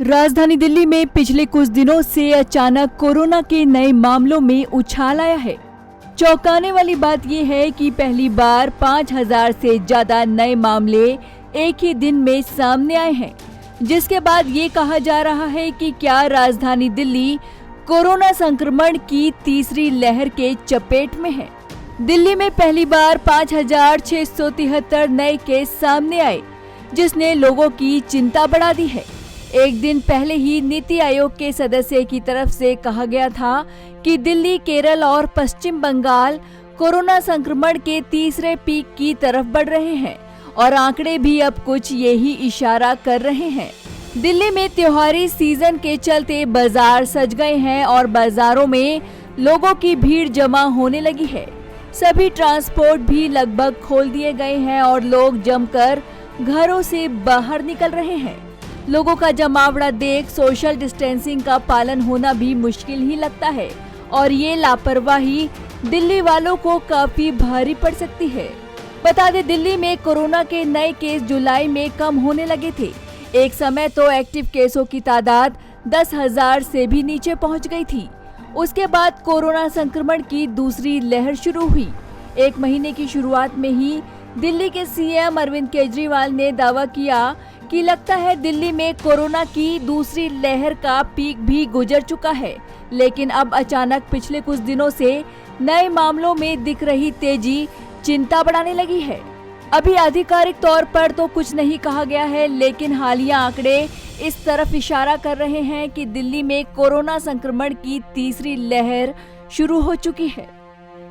राजधानी दिल्ली में पिछले कुछ दिनों से अचानक कोरोना के नए मामलों में उछाल आया है। चौंकाने वाली बात यह है कि पहली बार 5000 से ज्यादा नए मामले एक ही दिन में सामने आए हैं, जिसके बाद ये कहा जा रहा है कि क्या राजधानी दिल्ली कोरोना संक्रमण की तीसरी लहर के चपेट में है। दिल्ली में पहली बार 5673 नए केस सामने आए, जिसने लोगों की चिंता बढ़ा दी है। एक दिन पहले ही नीति आयोग के सदस्य की तरफ से कहा गया था कि दिल्ली, केरल और पश्चिम बंगाल कोरोना संक्रमण के तीसरे पीक की तरफ बढ़ रहे हैं और आंकड़े भी अब कुछ यही इशारा कर रहे हैं। दिल्ली में त्योहारी सीजन के चलते बाजार सज गए हैं और बाजारों में लोगों की भीड़ जमा होने लगी है। सभी ट्रांसपोर्ट भी लगभग खोल दिए गए हैं और लोग जमकर घरों से बाहर निकल रहे हैं। लोगों का जमावड़ा देख सोशल डिस्टेंसिंग का पालन होना भी मुश्किल ही लगता है और ये लापरवाही दिल्ली वालों को काफी भारी पड़ सकती है। बता दें, दिल्ली में कोरोना के नए केस जुलाई में कम होने लगे थे। एक समय तो एक्टिव केसों की तादाद 10,000 से भी नीचे पहुंच गई थी। उसके बाद कोरोना संक्रमण की दूसरी लहर शुरू हुई। एक महीने की शुरुआत में ही दिल्ली के सीएम अरविंद केजरीवाल ने दावा किया कि लगता है दिल्ली में कोरोना की दूसरी लहर का पीक भी गुजर चुका है, लेकिन अब अचानक पिछले कुछ दिनों से नए मामलों में दिख रही तेजी चिंता बढ़ाने लगी है। अभी आधिकारिक तौर पर तो कुछ नहीं कहा गया है, लेकिन हालिया आंकड़े इस तरफ इशारा कर रहे हैं कि दिल्ली में कोरोना संक्रमण की तीसरी लहर शुरू हो चुकी है।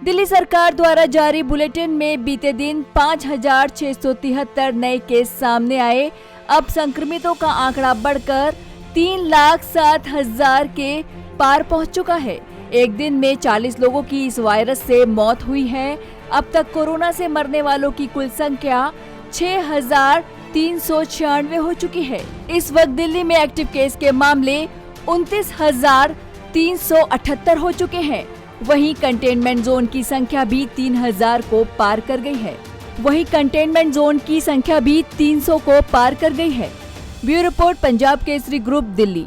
दिल्ली सरकार द्वारा जारी बुलेटिन में बीते दिन 5673 नए केस सामने आए। अब संक्रमितों का आंकड़ा बढ़कर 3,07,000 के पार पहुंच चुका है। एक दिन में 40 लोगों की इस वायरस से मौत हुई है। अब तक कोरोना से मरने वालों की कुल संख्या 6,396 हो चुकी है। इस वक्त दिल्ली में एक्टिव केस के मामले 29,378 हो चुके हैं। वहीं कंटेनमेंट जोन की संख्या भी 3,000 को पार कर गई है। Bureau report, Punjab Kesari group, Delhi.